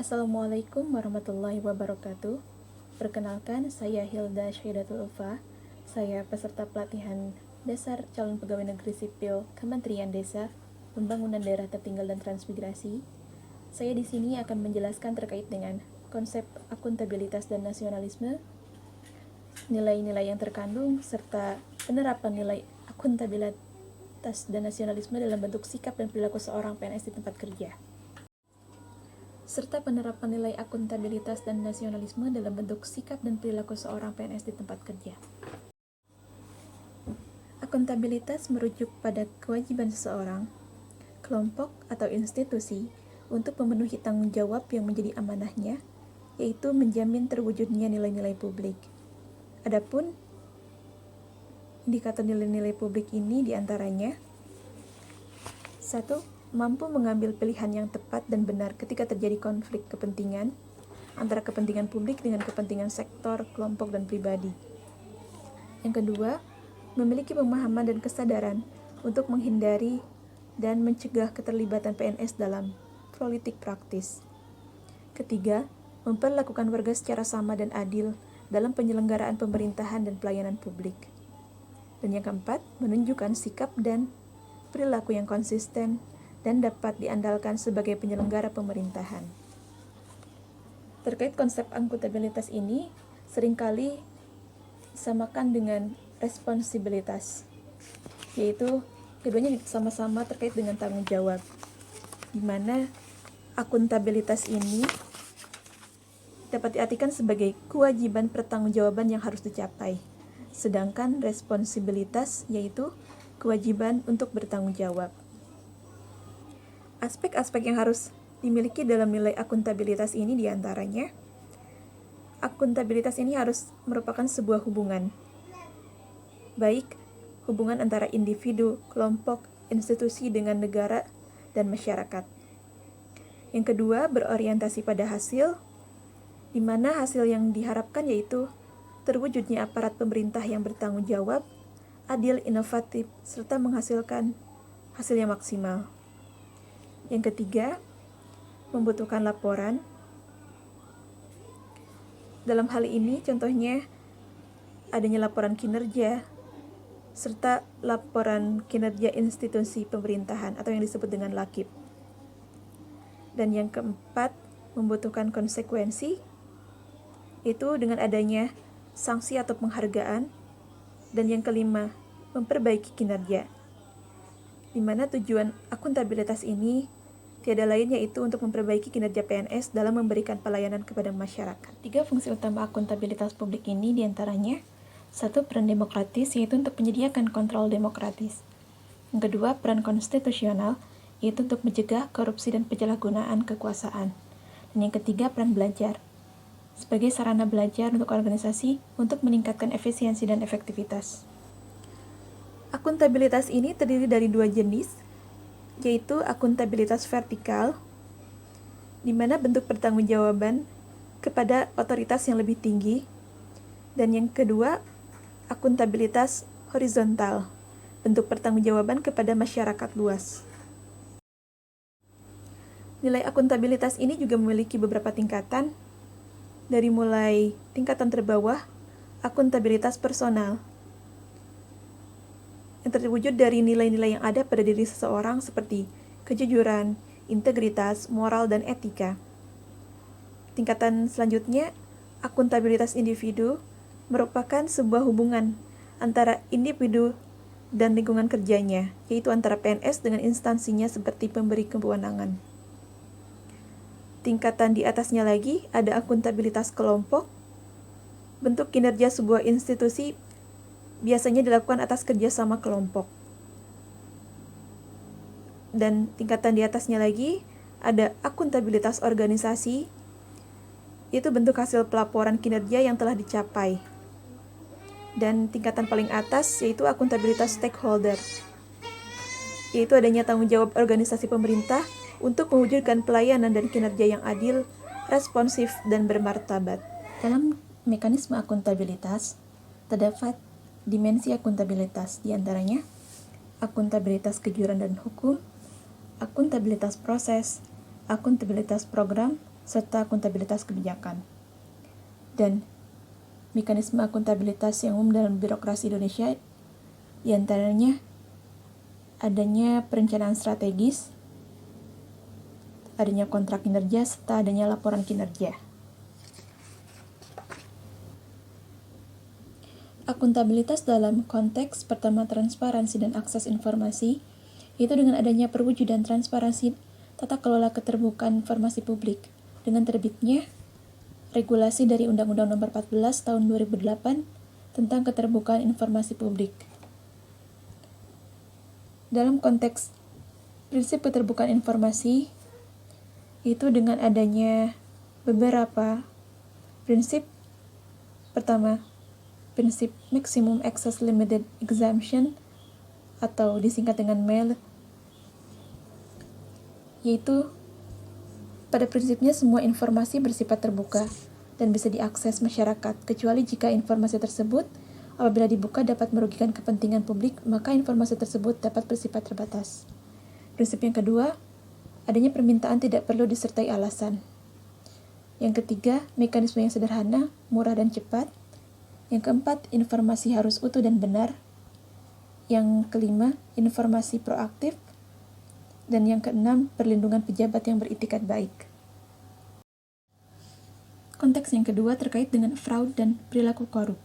Assalamualaikum warahmatullahi wabarakatuh. Perkenalkan, saya Hilda Syaidatul Ulfa. Saya peserta pelatihan dasar calon pegawai negeri sipil Kementerian Desa, Pembangunan Daerah Tertinggal dan Transmigrasi. Saya di sini akan menjelaskan terkait dengan konsep akuntabilitas dan nasionalisme, nilai-nilai yang terkandung, serta penerapan nilai akuntabilitas dan nasionalisme dalam bentuk sikap dan perilaku seorang PNS di tempat kerja, serta penerapan nilai akuntabilitas dan nasionalisme dalam bentuk sikap dan perilaku seorang PNS di tempat kerja. Akuntabilitas merujuk pada kewajiban seseorang, kelompok, atau institusi untuk memenuhi tanggung jawab yang menjadi amanahnya, yaitu menjamin terwujudnya nilai-nilai publik. Adapun indikator nilai-nilai publik ini diantaranya: 1. Mampu mengambil pilihan yang tepat dan benar ketika terjadi konflik kepentingan antara kepentingan publik dengan kepentingan sektor, kelompok, dan pribadi. Yang kedua, memiliki pemahaman dan kesadaran untuk menghindari dan mencegah keterlibatan PNS dalam politik praktis. Ketiga, memperlakukan warga secara sama dan adil dalam penyelenggaraan pemerintahan dan pelayanan publik. Dan yang keempat, menunjukkan sikap dan perilaku yang konsisten dan dapat diandalkan sebagai penyelenggara pemerintahan. Terkait konsep akuntabilitas ini, seringkali disamakan dengan responsibilitas, yaitu keduanya sama-sama terkait dengan tanggung jawab, di mana akuntabilitas ini dapat diartikan sebagai kewajiban pertanggungjawaban yang harus dicapai, sedangkan responsibilitas yaitu kewajiban untuk bertanggung jawab. Aspek-aspek yang harus dimiliki dalam nilai akuntabilitas ini diantaranya: akuntabilitas ini harus merupakan sebuah hubungan, baik hubungan antara individu, kelompok, institusi dengan negara, dan masyarakat. Yang kedua, berorientasi pada hasil, di mana hasil yang diharapkan yaitu terwujudnya aparat pemerintah yang bertanggung jawab, adil, inovatif, serta menghasilkan hasil yang maksimal. Yang ketiga, membutuhkan laporan. Dalam hal ini, contohnya adanya laporan kinerja, serta laporan kinerja institusi pemerintahan atau yang disebut dengan LAKIP. Dan yang keempat, membutuhkan konsekuensi, itu dengan adanya sanksi atau penghargaan. Dan yang kelima, memperbaiki kinerja, di mana tujuan akuntabilitas ini tiada lain yaitu untuk memperbaiki kinerja PNS dalam memberikan pelayanan kepada masyarakat. 3 fungsi utama akuntabilitas publik ini diantaranya: 1. Peran demokratis, yaitu untuk menyediakan kontrol demokratis. Yang kedua, peran konstitusional, yaitu untuk mencegah korupsi dan penyalahgunaan kekuasaan. Dan yang ketiga, peran belajar, sebagai sarana belajar untuk organisasi untuk meningkatkan efisiensi dan efektivitas. Akuntabilitas ini terdiri dari 2 jenis, yaitu akuntabilitas vertikal, di mana bentuk pertanggungjawaban kepada otoritas yang lebih tinggi, dan yang kedua, akuntabilitas horizontal, bentuk pertanggungjawaban kepada masyarakat luas. Nilai akuntabilitas ini juga memiliki beberapa tingkatan, dari mulai tingkatan terbawah, akuntabilitas personal, yang terwujud dari nilai-nilai yang ada pada diri seseorang seperti kejujuran, integritas, moral, dan etika. Tingkatan selanjutnya, akuntabilitas individu, merupakan sebuah hubungan antara individu dan lingkungan kerjanya, yaitu antara PNS dengan instansinya seperti pemberi kewenangan. Tingkatan di atasnya lagi ada akuntabilitas kelompok. Bentuk kinerja sebuah institusi biasanya dilakukan atas kerjasama kelompok. Dan tingkatan di atasnya lagi ada akuntabilitas organisasi, yaitu bentuk hasil pelaporan kinerja yang telah dicapai. Dan tingkatan paling atas yaitu akuntabilitas stakeholder, yaitu adanya tanggung jawab organisasi pemerintah untuk mewujudkan pelayanan dan kinerja yang adil, responsif, dan bermartabat. Dalam mekanisme akuntabilitas, terdapat dimensi akuntabilitas, diantaranya akuntabilitas kejujuran dan hukum, akuntabilitas proses, akuntabilitas program, serta akuntabilitas kebijakan. Dan mekanisme akuntabilitas yang umum dalam birokrasi Indonesia diantaranya adanya perencanaan strategis, adanya kontrak kinerja, serta adanya laporan kinerja. Akuntabilitas dalam konteks pertama transparansi dan akses informasi, yaitu dengan adanya perwujudan transparansi tata kelola keterbukaan informasi publik dengan terbitnya regulasi dari Undang-Undang Nomor 14 Tahun 2008 tentang keterbukaan informasi publik. Dalam konteks prinsip keterbukaan informasi, itu dengan adanya beberapa prinsip. Pertama, prinsip Maximum Access Limited Exemption atau disingkat dengan MEL, yaitu pada prinsipnya semua informasi bersifat terbuka dan bisa diakses masyarakat, kecuali jika informasi tersebut apabila dibuka dapat merugikan kepentingan publik, maka informasi tersebut dapat bersifat terbatas. Prinsip yang kedua, adanya permintaan tidak perlu disertai alasan. Yang ketiga, mekanisme yang sederhana, murah dan cepat. Yang keempat, informasi harus utuh dan benar. Yang kelima, informasi proaktif. Dan yang keenam, perlindungan pejabat yang beritikat baik. Konteks yang kedua terkait dengan fraud dan perilaku korup.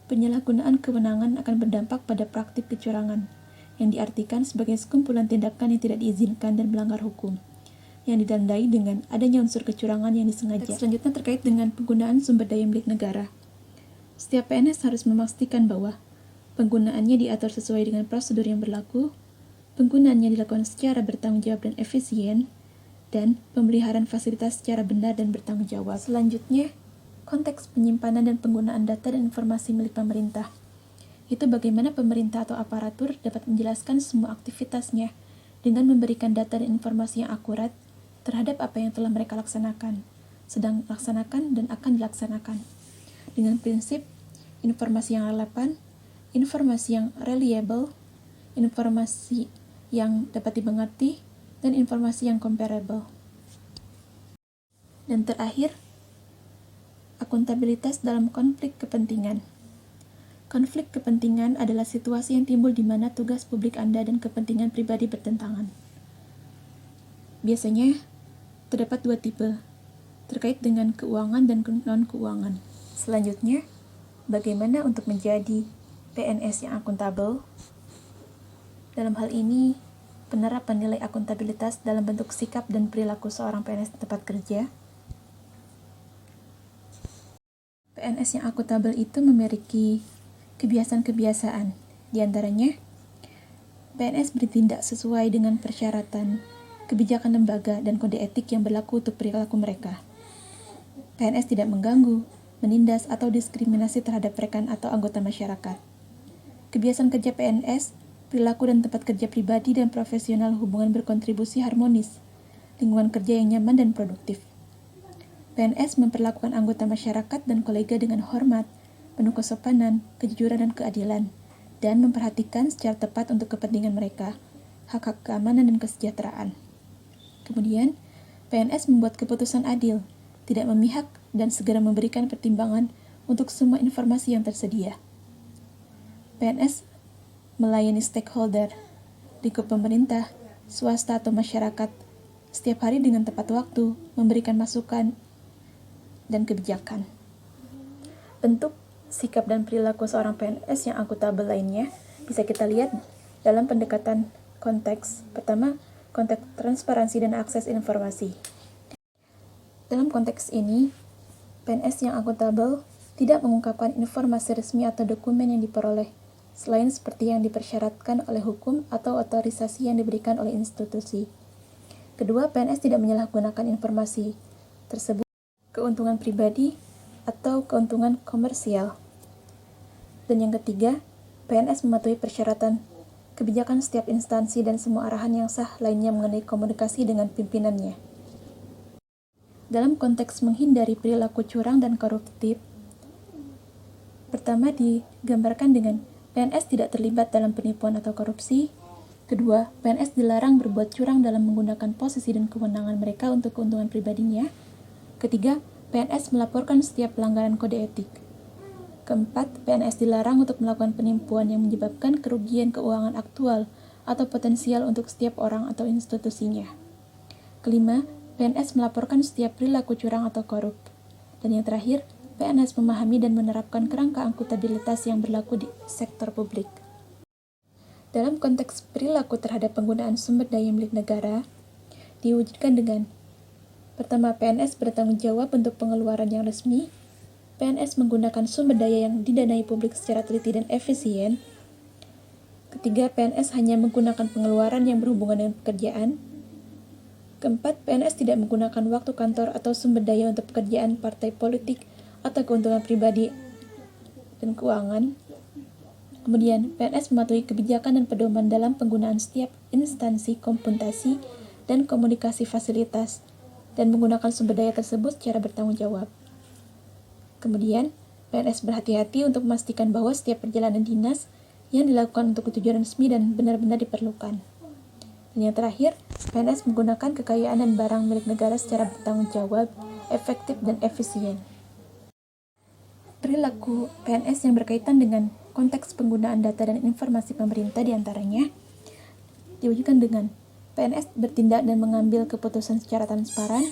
Penyalahgunaan kewenangan akan berdampak pada praktik kecurangan, yang diartikan sebagai sekumpulan tindakan yang tidak diizinkan dan melanggar hukum, yang ditandai dengan adanya unsur kecurangan yang disengaja. Teks selanjutnya terkait dengan penggunaan sumber daya milik negara. Setiap PNS harus memastikan bahwa penggunaannya diatur sesuai dengan prosedur yang berlaku, penggunaannya dilakukan secara bertanggung jawab dan efisien, dan pemeliharaan fasilitas secara benar dan bertanggung jawab. Selanjutnya, konteks penyimpanan dan penggunaan data dan informasi milik pemerintah. Itu bagaimana pemerintah atau aparatur dapat menjelaskan semua aktivitasnya dengan memberikan data dan informasi yang akurat terhadap apa yang telah mereka laksanakan, sedang laksanakan, dan akan dilaksanakan. Dengan prinsip informasi yang relevan, informasi yang reliable, informasi yang dapat dimengerti, dan informasi yang comparable. Dan terakhir, akuntabilitas dalam konflik kepentingan. Konflik kepentingan adalah situasi yang timbul di mana tugas publik Anda dan kepentingan pribadi bertentangan. Biasanya, terdapat dua tipe, terkait dengan keuangan dan non-keuangan. Selanjutnya, bagaimana untuk menjadi PNS yang akuntabel? Dalam hal ini, penerapan nilai akuntabilitas dalam bentuk sikap dan perilaku seorang PNS di tempat kerja. PNS yang akuntabel itu memiliki kebiasaan-kebiasaan, di antaranya PNS bertindak sesuai dengan persyaratan kebijakan lembaga dan kode etik yang berlaku untuk perilaku mereka. PNS tidak mengganggu, menindas, atau diskriminasi terhadap rekan atau anggota masyarakat. Kebiasaan kerja PNS, perilaku dan tempat kerja pribadi dan profesional hubungan berkontribusi harmonis, lingkungan kerja yang nyaman dan produktif. PNS memperlakukan anggota masyarakat dan kolega dengan hormat, penuh kesopanan, kejujuran, dan keadilan, dan memperhatikan secara tepat untuk kepentingan mereka, hak-hak keamanan dan kesejahteraan. Kemudian, PNS membuat keputusan adil, tidak memihak, dan segera memberikan pertimbangan untuk semua informasi yang tersedia. PNS melayani stakeholder, lingkup pemerintah, swasta atau masyarakat, setiap hari dengan tepat waktu, memberikan masukan dan kebijakan. Bentuk, sikap, dan perilaku seorang PNS yang akuntabel lainnya bisa kita lihat dalam pendekatan konteks. Pertama, konteks transparansi dan akses informasi. Dalam konteks ini, PNS yang akuntabel tidak mengungkapkan informasi resmi atau dokumen yang diperoleh, selain seperti yang dipersyaratkan oleh hukum atau otorisasi yang diberikan oleh institusi. Kedua, PNS tidak menyalahgunakan informasi tersebut keuntungan pribadi atau keuntungan komersial. Dan yang ketiga, PNS mematuhi persyaratan kebijakan setiap instansi dan semua arahan yang sah lainnya mengenai komunikasi dengan pimpinannya. Dalam konteks menghindari perilaku curang dan koruptif, pertama digambarkan dengan PNS tidak terlibat dalam penipuan atau korupsi, Kedua, PNS dilarang berbuat curang dalam menggunakan posisi dan kewenangan mereka untuk keuntungan pribadinya. Ketiga, PNS melaporkan setiap pelanggaran kode etik. Keempat, PNS dilarang untuk melakukan penipuan yang menyebabkan kerugian keuangan aktual atau potensial untuk setiap orang atau institusinya. Kelima, PNS melaporkan setiap perilaku curang atau korup. Dan yang terakhir, PNS memahami dan menerapkan kerangka akuntabilitas yang berlaku di sektor publik. Dalam konteks perilaku terhadap penggunaan sumber daya milik negara, diwujudkan dengan: pertama, PNS bertanggung jawab untuk pengeluaran yang resmi. PNS menggunakan sumber daya yang didanai publik secara teliti dan efisien. Ketiga, PNS hanya menggunakan pengeluaran yang berhubungan dengan pekerjaan. Keempat, PNS tidak menggunakan waktu kantor atau sumber daya untuk pekerjaan partai politik atau keuntungan pribadi dan keuangan. Kemudian, PNS mematuhi kebijakan dan pedoman dalam penggunaan setiap instansi komputasi dan komunikasi fasilitas, dan menggunakan sumber daya tersebut secara bertanggung jawab. Kemudian, PNS berhati-hati untuk memastikan bahwa setiap perjalanan dinas yang dilakukan untuk tujuan resmi dan benar-benar diperlukan. Dan yang terakhir, PNS menggunakan kekayaan dan barang milik negara secara bertanggung jawab, efektif, dan efisien. Perilaku PNS yang berkaitan dengan konteks penggunaan data dan informasi pemerintah diantaranya diwujudkan dengan: PNS bertindak dan mengambil keputusan secara transparan.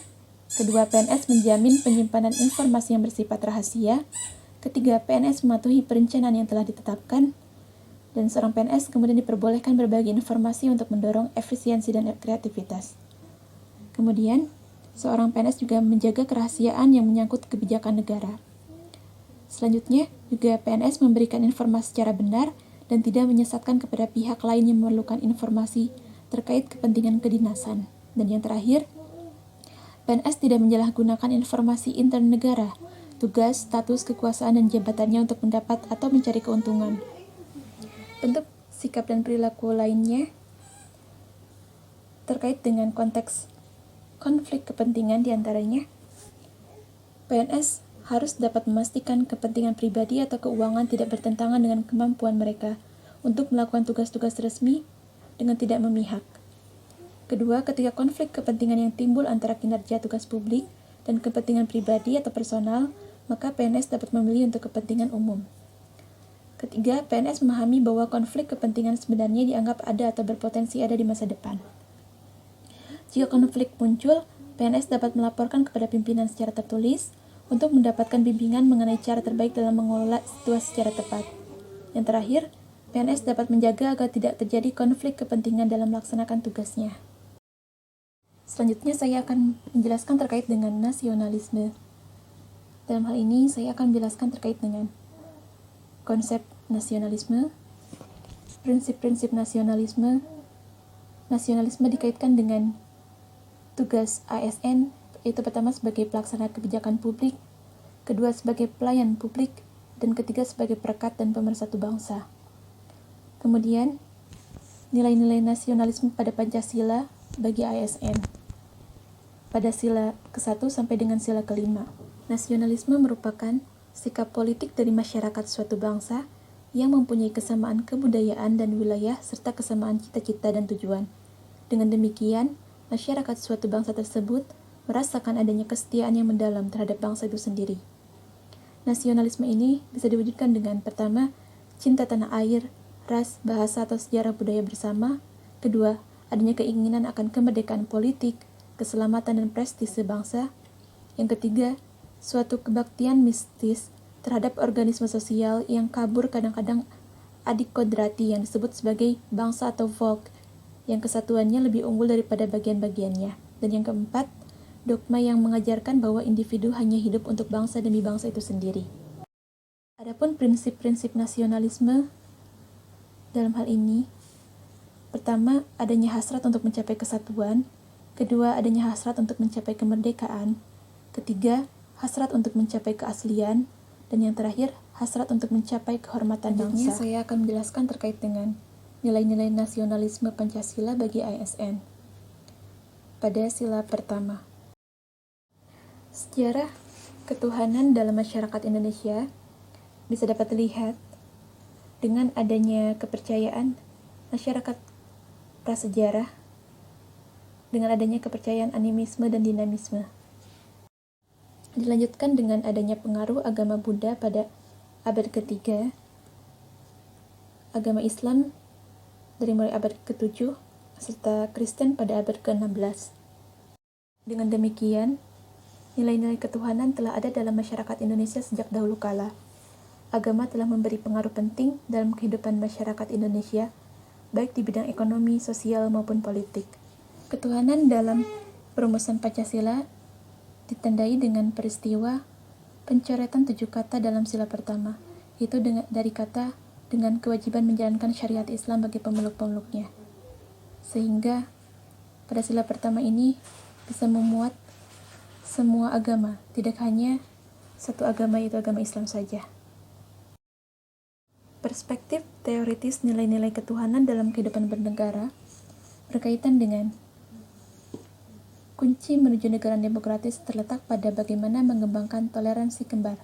Kedua, PNS menjamin penyimpanan informasi yang bersifat rahasia. Ketiga, PNS mematuhi perencanaan yang telah ditetapkan. Dan seorang PNS kemudian diperbolehkan berbagi informasi untuk mendorong efisiensi dan kreativitas. Kemudian, seorang PNS juga menjaga kerahasiaan yang menyangkut kebijakan negara. Selanjutnya, juga PNS memberikan informasi secara benar dan tidak menyesatkan kepada pihak lain yang memerlukan informasi terkait kepentingan kedinasan. Dan yang terakhir, PNS tidak menyalahgunakan informasi intern negara, tugas, status, kekuasaan, dan jabatannya untuk mendapat atau mencari keuntungan. Bentuk sikap dan perilaku lainnya terkait dengan konteks konflik kepentingan diantaranya: PNS harus dapat memastikan kepentingan pribadi atau keuangan tidak bertentangan dengan kemampuan mereka untuk melakukan tugas-tugas resmi dengan tidak memihak. Kedua, ketika konflik kepentingan yang timbul antara kinerja tugas publik dan kepentingan pribadi atau personal, maka PNS dapat memilih untuk kepentingan umum. Ketiga, PNS memahami bahwa konflik kepentingan sebenarnya dianggap ada atau berpotensi ada di masa depan. Jika konflik muncul, PNS dapat melaporkan kepada pimpinan secara tertulis untuk mendapatkan bimbingan mengenai cara terbaik dalam mengelola situasi secara tepat. Yang terakhir, PNS dapat menjaga agar tidak terjadi konflik kepentingan dalam melaksanakan tugasnya. Selanjutnya, saya akan menjelaskan terkait dengan nasionalisme. Dalam hal ini, saya akan menjelaskan terkait dengan konsep nasionalisme, prinsip-prinsip nasionalisme. Nasionalisme dikaitkan dengan tugas ASN, yaitu pertama sebagai pelaksana kebijakan publik, kedua sebagai pelayan publik, dan ketiga sebagai perekat dan pemersatu bangsa. Kemudian, nilai-nilai nasionalisme pada Pancasila bagi ASN. Pada sila ke-1 sampai dengan sila ke-5, nasionalisme merupakan sikap politik dari masyarakat suatu bangsa yang mempunyai kesamaan kebudayaan dan wilayah serta kesamaan cita-cita dan tujuan. Dengan demikian, masyarakat suatu bangsa tersebut merasakan adanya kesetiaan yang mendalam terhadap bangsa itu sendiri. Nasionalisme ini bisa diwujudkan dengan: pertama, cinta tanah air, ras, bahasa atau sejarah budaya bersama. Kedua, adanya keinginan akan kemerdekaan politik, keselamatan dan prestise bangsa. Yang ketiga, suatu kebaktian mistis terhadap organisme sosial yang kabur kadang-kadang adikodrati yang disebut sebagai bangsa atau folk, yang kesatuannya lebih unggul daripada bagian-bagiannya. Dan yang keempat, dogma yang mengajarkan bahwa individu hanya hidup untuk bangsa demi bangsa itu sendiri. Adapun prinsip-prinsip nasionalisme dalam hal ini, pertama, adanya hasrat untuk mencapai kesatuan. Kedua, adanya hasrat untuk mencapai kemerdekaan. Ketiga, hasrat untuk mencapai keaslian. Dan yang terakhir, hasrat untuk mencapai kehormatan bangsa. Saya akan menjelaskan terkait dengan nilai-nilai nasionalisme Pancasila bagi ASN. Pada sila pertama, sejarah ketuhanan dalam masyarakat Indonesia bisa dapat dilihat dengan adanya kepercayaan masyarakat prasejarah dengan adanya kepercayaan animisme dan dinamisme. Dilanjutkan dengan adanya pengaruh agama Buddha pada abad ketiga, agama Islam dari mulai abad ke-7, serta Kristen pada abad ke-16. Dengan demikian, nilai-nilai ketuhanan telah ada dalam masyarakat Indonesia sejak dahulu kala. Agama telah memberi pengaruh penting dalam kehidupan masyarakat Indonesia, baik di bidang ekonomi, sosial, maupun politik. Ketuhanan dalam perumusan Pancasila ditandai dengan peristiwa pencoretan 7 kata dalam sila pertama, yaitu dari kata dengan kewajiban menjalankan syariat Islam bagi pemeluk-pemeluknya. Sehingga pada sila pertama ini bisa memuat semua agama, tidak hanya satu agama, yaitu agama Islam saja. Perspektif teoritis nilai-nilai ketuhanan dalam kehidupan bernegara berkaitan dengan kunci menuju negara demokratis terletak pada bagaimana mengembangkan toleransi kembar,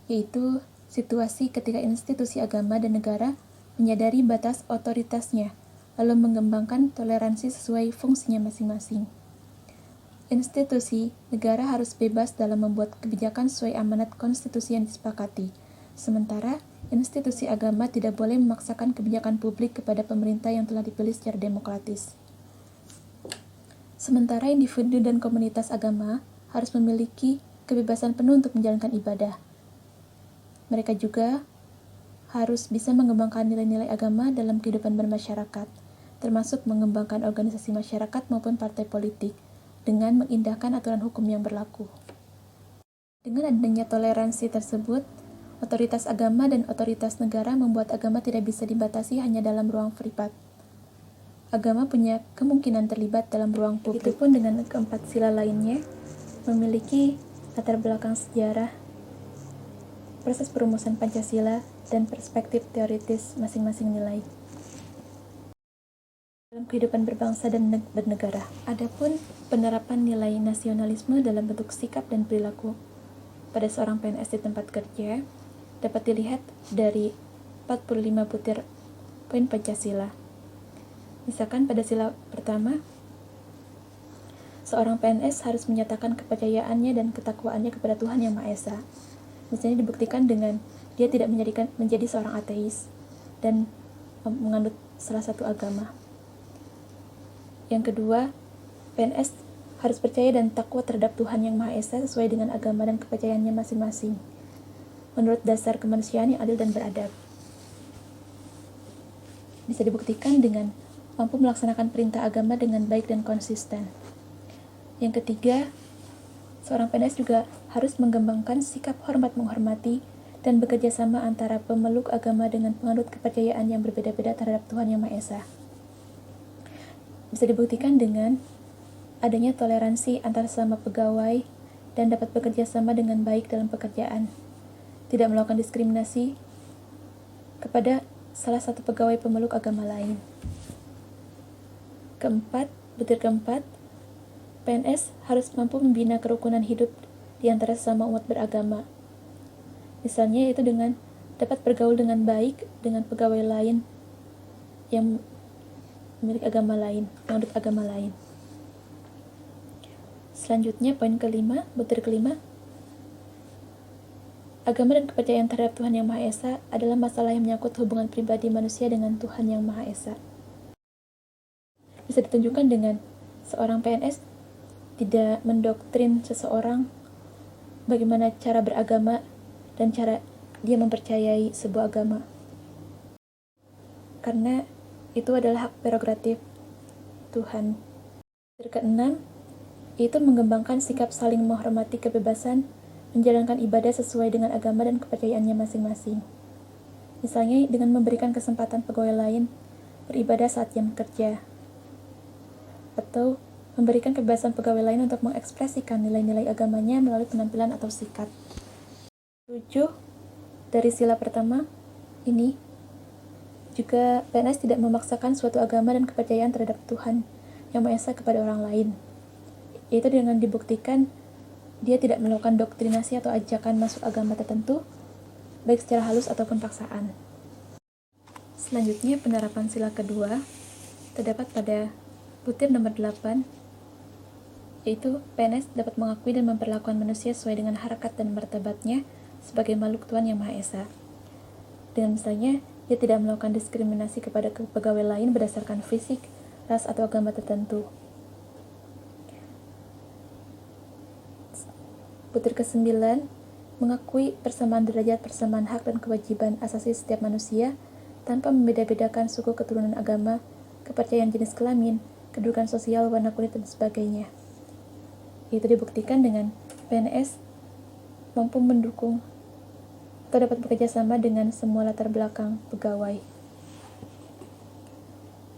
yaitu situasi ketika institusi agama dan negara menyadari batas otoritasnya, lalu mengembangkan toleransi sesuai fungsinya masing-masing. Institusi negara harus bebas dalam membuat kebijakan sesuai amanat konstitusi yang disepakati, sementara institusi agama tidak boleh memaksakan kebijakan publik kepada pemerintah yang telah dipilih secara demokratis. Sementara individu dan komunitas agama harus memiliki kebebasan penuh untuk menjalankan ibadah. Mereka juga harus bisa mengembangkan nilai-nilai agama dalam kehidupan bermasyarakat, termasuk mengembangkan organisasi masyarakat maupun partai politik, dengan mengindahkan aturan hukum yang berlaku. Dengan adanya toleransi tersebut, otoritas agama dan otoritas negara membuat agama tidak bisa dibatasi hanya dalam ruang privat. Agama punya kemungkinan terlibat dalam ruang publik. Begitupun dengan keempat sila lainnya, memiliki latar belakang sejarah, proses perumusan Pancasila, dan perspektif teoritis masing-masing nilai dalam kehidupan berbangsa dan bernegara. Adapun penerapan nilai nasionalisme dalam bentuk sikap dan perilaku pada seorang PNS di tempat kerja dapat dilihat dari 45 butir poin Pancasila. Misalkan pada sila pertama, seorang PNS harus menyatakan kepercayaannya dan ketakwaannya kepada Tuhan Yang Maha Esa. Misalnya dibuktikan dengan dia tidak menjadi seorang ateis dan menganut salah satu agama. Yang kedua, PNS harus percaya dan takwa terhadap Tuhan Yang Maha Esa sesuai dengan agama dan kepercayaannya masing-masing, menurut dasar kemanusiaan yang adil dan beradab. Bisa dibuktikan dengan mampu melaksanakan perintah agama dengan baik dan konsisten. Yang ketiga, seorang PNS juga harus mengembangkan sikap hormat menghormati dan bekerja sama antara pemeluk agama dengan penganut kepercayaan yang berbeda-beda terhadap Tuhan Yang Maha Esa. Bisa dibuktikan dengan adanya toleransi antar sesama pegawai dan dapat bekerja sama dengan baik dalam pekerjaan, tidak melakukan diskriminasi kepada salah satu pegawai pemeluk agama lain. Butir keempat, PNS harus mampu membina kerukunan hidup di antara sesama umat beragama. Misalnya itu dengan dapat bergaul dengan baik dengan pegawai lain yang memiliki agama lain, menganut agama lain. Selanjutnya poin kelima, butir kelima, agama dan kepercayaan terhadap Tuhan Yang Maha Esa adalah masalah yang menyangkut hubungan pribadi manusia dengan Tuhan Yang Maha Esa. Bisa ditunjukkan dengan seorang PNS tidak mendoktrin seseorang bagaimana cara beragama dan cara dia mempercayai sebuah agama. Karena itu adalah hak prerogatif Tuhan. Yang keenam, yaitu mengembangkan sikap saling menghormati kebebasan menjalankan ibadah sesuai dengan agama dan kepercayaannya masing-masing. Misalnya dengan memberikan kesempatan pegawai lain beribadah saat jam kerja, atau memberikan kebebasan pegawai lain untuk mengekspresikan nilai-nilai agamanya melalui penampilan atau sikap. 7. Dari sila pertama ini juga PNS tidak memaksakan suatu agama dan kepercayaan terhadap Tuhan Yang Maha Esa kepada orang lain, yaitu dengan dibuktikan dia tidak melakukan doktrinasi atau ajakan masuk agama tertentu, baik secara halus ataupun paksaan. Selanjutnya, penerapan sila kedua terdapat pada butir nomor 8, yaitu PNS dapat mengakui dan memperlakukan manusia sesuai dengan harkat dan martabatnya sebagai makhluk Tuhan Yang Maha Esa. Dengan misalnya, dia tidak melakukan diskriminasi kepada pegawai lain berdasarkan fisik, ras, atau agama tertentu. Butir ke-9, mengakui persamaan derajat, persamaan hak dan kewajiban asasi setiap manusia tanpa membeda-bedakan suku, keturunan, agama, kepercayaan jenis kelamin, kedudukan sosial, warna kulit, dan sebagainya. Itu dibuktikan dengan PNS mampu mendukung atau dapat bekerja sama dengan semua latar belakang pegawai.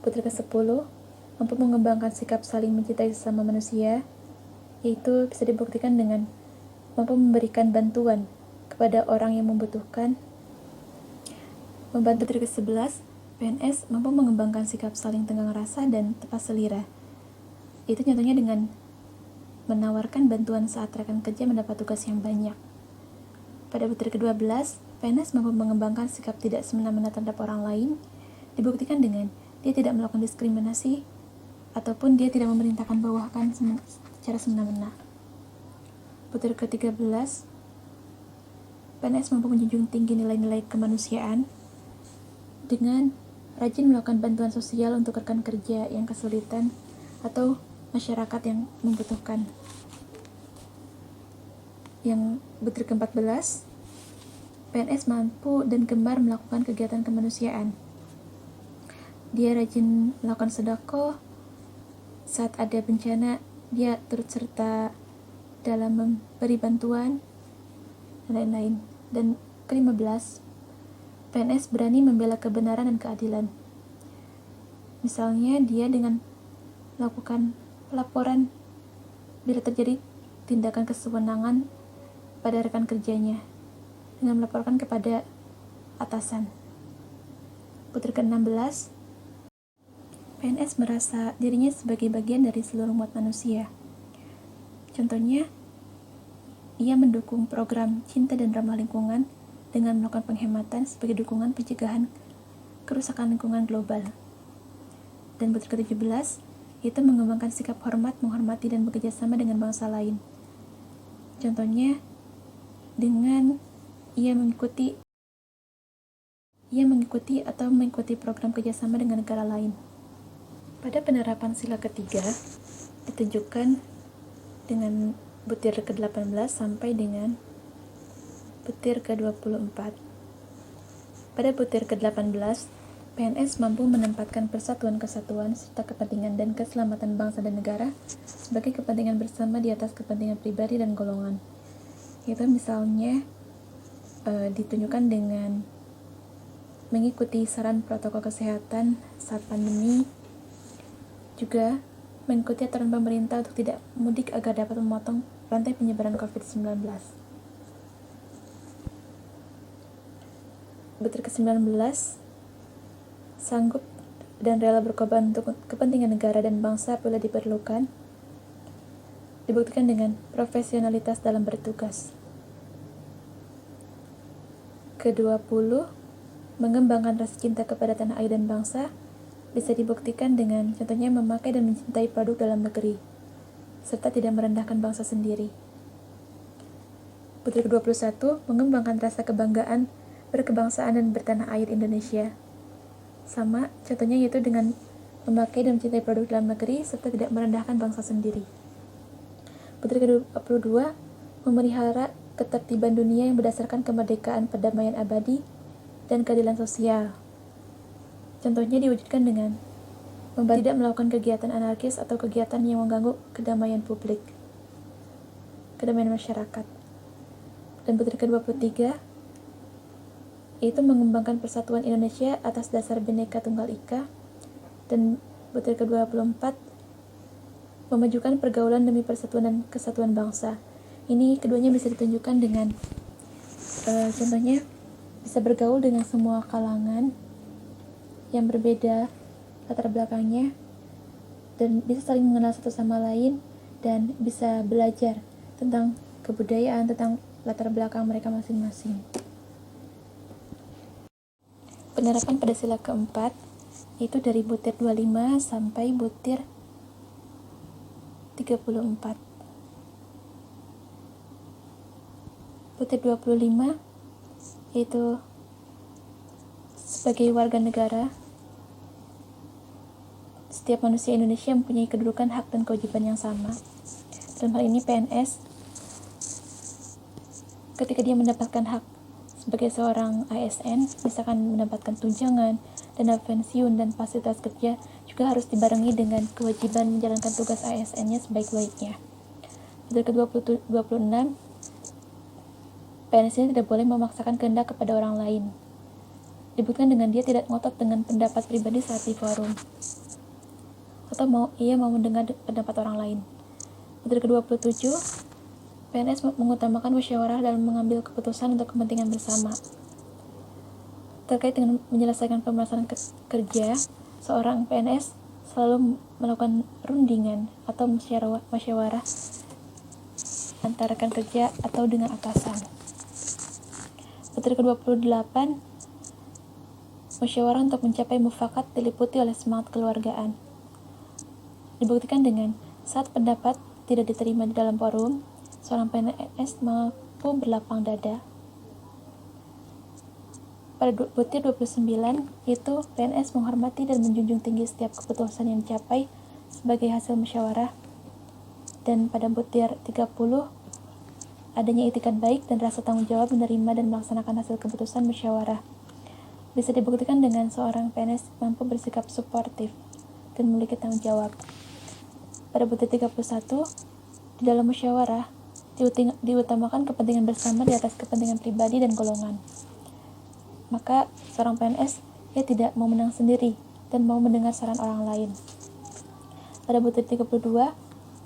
Butir ke-10, mampu mengembangkan sikap saling mencintai sesama manusia, yaitu bisa dibuktikan dengan mampu memberikan bantuan kepada orang yang membutuhkan. Membantu. Butir ke-11, PNS mampu mengembangkan sikap saling tenggang rasa dan tepat selera. Itu contohnya dengan menawarkan bantuan saat rekan kerja mendapat tugas yang banyak. Pada butir ke-12, PNS mampu mengembangkan sikap tidak semena-mena terhadap orang lain, dibuktikan dengan dia tidak melakukan diskriminasi, ataupun dia tidak memerintahkan bawahan secara semena-mena. Butir ke-13, PNS mampu menjunjung tinggi nilai-nilai kemanusiaan dengan rajin melakukan bantuan sosial untuk rekan kerja yang kesulitan atau masyarakat yang membutuhkan. Yang butir ke-14, PNS mampu dan gemar melakukan kegiatan kemanusiaan. Dia rajin melakukan sedekah, saat ada bencana dia turut serta dalam memberi bantuan, dan lain-lain. Dan ke-15, PNS berani membela kebenaran dan keadilan. Misalnya dia dengan melakukan laporan bila terjadi tindakan kesewenangan pada rekan kerjanya dengan melaporkan kepada atasan. Butir ke-16, PNS merasa dirinya sebagai bagian dari seluruh umat manusia. Contohnya, ia mendukung program cinta dan ramah lingkungan dengan melakukan penghematan sebagai dukungan pencegahan kerusakan lingkungan global. Dan butir ke-17, yaitu mengembangkan sikap hormat, menghormati, dan bekerja sama dengan bangsa lain. Contohnya, dengan ia mengikuti atau mengikuti program kerjasama dengan negara lain. Pada penerapan sila ketiga, ditunjukkan dengan butir ke-18 sampai dengan butir ke-24. Pada butir ke-18, PNS mampu menempatkan persatuan kesatuan serta kepentingan dan keselamatan bangsa dan negara sebagai kepentingan bersama di atas kepentingan pribadi dan golongan. Itu misalnya ditunjukkan dengan mengikuti saran protokol kesehatan saat pandemi, juga mengikuti aturan pemerintah untuk tidak mudik agar dapat memotong rantai penyebaran COVID-19. Butir ke-19, sanggup dan rela berkorban untuk kepentingan negara dan bangsa bila diperlukan, dibuktikan dengan profesionalitas dalam bertugas. Ke-20, mengembangkan rasa cinta kepada tanah air dan bangsa bisa dibuktikan dengan contohnya memakai dan mencintai produk dalam negeri, serta tidak merendahkan bangsa sendiri. Butir ke-21, mengembangkan rasa kebanggaan berkebangsaan dan bertanah air Indonesia. Sama, contohnya yaitu dengan memakai dan mencintai produk dalam negeri serta tidak merendahkan bangsa sendiri. Butir ke-22, memelihara ketertiban dunia yang berdasarkan kemerdekaan, perdamaian abadi, dan keadilan sosial. Contohnya diwujudkan dengan tidak melakukan kegiatan anarkis atau kegiatan yang mengganggu kedamaian publik, kedamaian masyarakat. Dan butir ke-23, yaitu mengembangkan persatuan Indonesia atas dasar Bhinneka Tunggal Ika. Dan butir ke-24, memajukan pergaulan demi persatuan dan kesatuan bangsa. Ini keduanya bisa ditunjukkan dengan contohnya bisa bergaul dengan semua kalangan yang berbeda latar belakangnya dan bisa saling mengenal satu sama lain dan bisa belajar tentang kebudayaan, tentang latar belakang mereka masing-masing. Penerapan pada sila keempat, itu dari butir 25 sampai butir 34. Butir 25 yaitu sebagai warga negara, setiap manusia Indonesia mempunyai kedudukan, hak, dan kewajiban yang sama. Dalam hal ini PNS, ketika dia mendapatkan hak sebagai seorang ASN, misalkan mendapatkan tunjangan, dana pensiun, dan fasilitas kerja, juga harus dibarengi dengan kewajiban menjalankan tugas ASN-nya sebaik-baiknya. Butir ke-26, PNS ini tidak boleh memaksakan kehendak kepada orang lain. Dibuktikan dengan dia tidak ngotot dengan pendapat pribadi saat di forum, atau ia mau mendengar pendapat orang lain. Butir ke-27, PNS mengutamakan musyawarah dalam mengambil keputusan untuk kepentingan bersama. Terkait dengan menyelesaikan pembahasan kerja, seorang PNS selalu melakukan rundingan atau musyawarah antara rekan kerja atau dengan atasan. Butir ke-28, musyawarah untuk mencapai mufakat diliputi oleh semangat keluargaan. Dibuktikan dengan saat pendapat tidak diterima di dalam forum, seorang PNS mampu berlapang dada. Pada butir 29, itu PNS menghormati dan menjunjung tinggi setiap keputusan yang dicapai sebagai hasil musyawarah. Dan pada butir 30, adanya itikat baik dan rasa tanggung jawab menerima dan melaksanakan hasil keputusan musyawarah. Bisa dibuktikan dengan seorang PNS mampu bersikap suportif dan memiliki tanggung jawab. Pada butir 31, di dalam musyawarah diutamakan kepentingan bersama di atas kepentingan pribadi dan golongan. Maka seorang PNS ia tidak mau menang sendiri dan mau mendengar saran orang lain. Pada butir 32,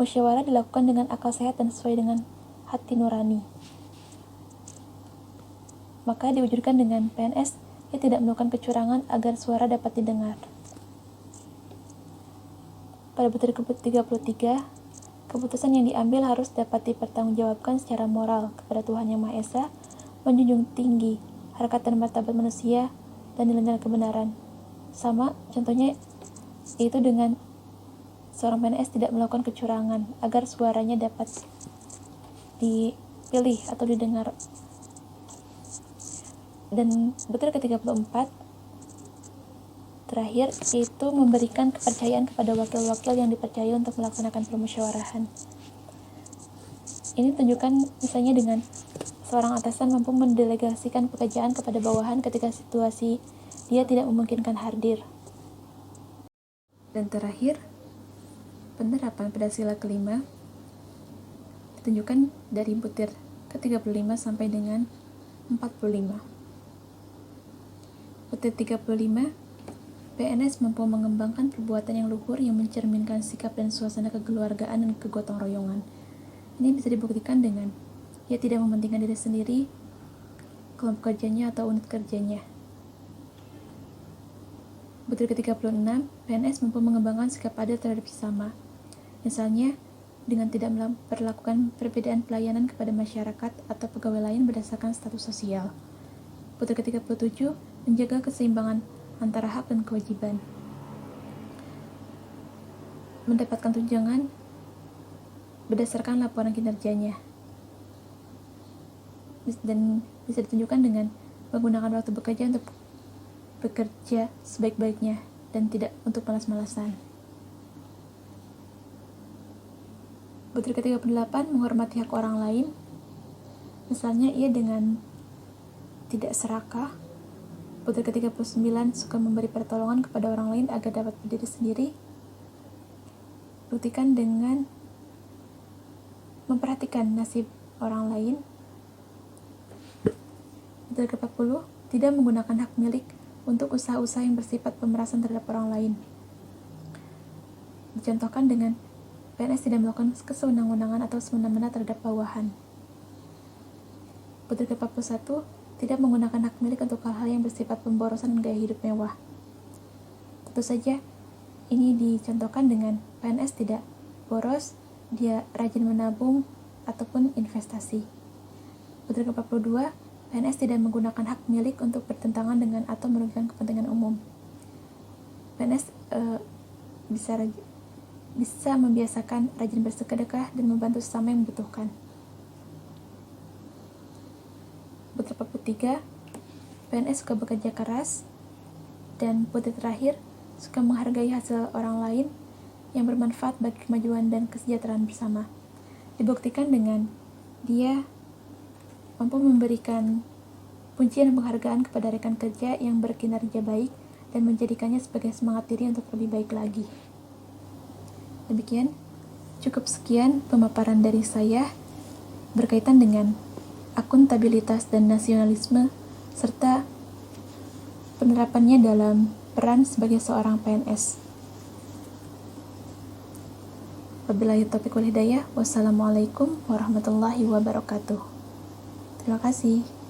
musyawarah dilakukan dengan akal sehat dan sesuai dengan hati nurani. Maka diwujudkan dengan PNS ia tidak melakukan kecurangan agar suara dapat didengar. Pada butir ke-33, keputusan yang diambil harus dapat dipertanggungjawabkan secara moral kepada Tuhan Yang Maha Esa, menjunjung tinggi harkat dan martabat manusia, dan nilai-nilai kebenaran. Sama contohnya yaitu dengan seorang PNS tidak melakukan kecurangan agar suaranya dapat dipilih atau didengar. Dan butir ke-34 terakhir yaitu memberikan kepercayaan kepada wakil-wakil yang dipercaya untuk melaksanakan permusyawarahan. Ini tunjukkan misalnya dengan seorang atasan mampu mendelegasikan pekerjaan kepada bawahan ketika situasi dia tidak memungkinkan hadir. Dan terakhir, penerapan pada sila kelima ditunjukkan dari butir ke-35 sampai dengan 45. Butir 35, PNS mampu mengembangkan perbuatan yang luhur yang mencerminkan sikap dan suasana kekeluargaan dan kegotong royongan. Ini bisa dibuktikan dengan ia tidak mementingkan diri sendiri, kelompok kerjanya atau unit kerjanya. Butir ke-36, PNS mampu mengembangkan sikap adil terhadap sesama. Misalnya, dengan tidak memperlakukan perbedaan pelayanan kepada masyarakat atau pegawai lain berdasarkan status sosial. Butir ke-37, menjaga keseimbangan antara hak dan kewajiban. Mendapatkan tunjangan berdasarkan laporan kinerjanya. Dan bisa ditunjukkan dengan menggunakan waktu bekerja untuk bekerja sebaik-baiknya dan tidak untuk malas-malasan. Butir ke-38, menghormati hak orang lain. Misalnya ia dengan tidak serakah. Butir ke-39, suka memberi pertolongan kepada orang lain agar dapat berdiri sendiri. Buktikan dengan memperhatikan nasib orang lain. Butir ke-40, tidak menggunakan hak milik untuk usaha-usaha yang bersifat pemerasan terhadap orang lain. Dicontohkan dengan PNS tidak melakukan kesewenang-wenangan atau semena-mena terhadap bawahan. Butir ke-41, tidak menggunakan hak milik untuk hal-hal yang bersifat pemborosan dan gaya hidup mewah. Tentu saja, ini dicontohkan dengan PNS tidak boros, dia rajin menabung ataupun investasi. Butir ke-42, PNS tidak menggunakan hak milik untuk bertentangan dengan atau merugikan kepentingan umum. PNS bisa membiasakan rajin bersedekah dan membantu sesama yang membutuhkan. Putra Papu 3, PNS suka bekerja keras, dan putri terakhir suka menghargai hasil orang lain yang bermanfaat bagi kemajuan dan kesejahteraan bersama. Dibuktikan dengan dia mampu memberikan pujian dan penghargaan kepada rekan kerja yang berkinerja baik dan menjadikannya sebagai semangat diri untuk lebih baik lagi. Demikian, cukup sekian pemaparan dari saya berkaitan dengan akuntabilitas dan nasionalisme serta penerapannya dalam peran sebagai seorang PNS. Wabillahi taufiq wal hidayah. Wassalamualaikum warahmatullahi wabarakatuh. Terima kasih.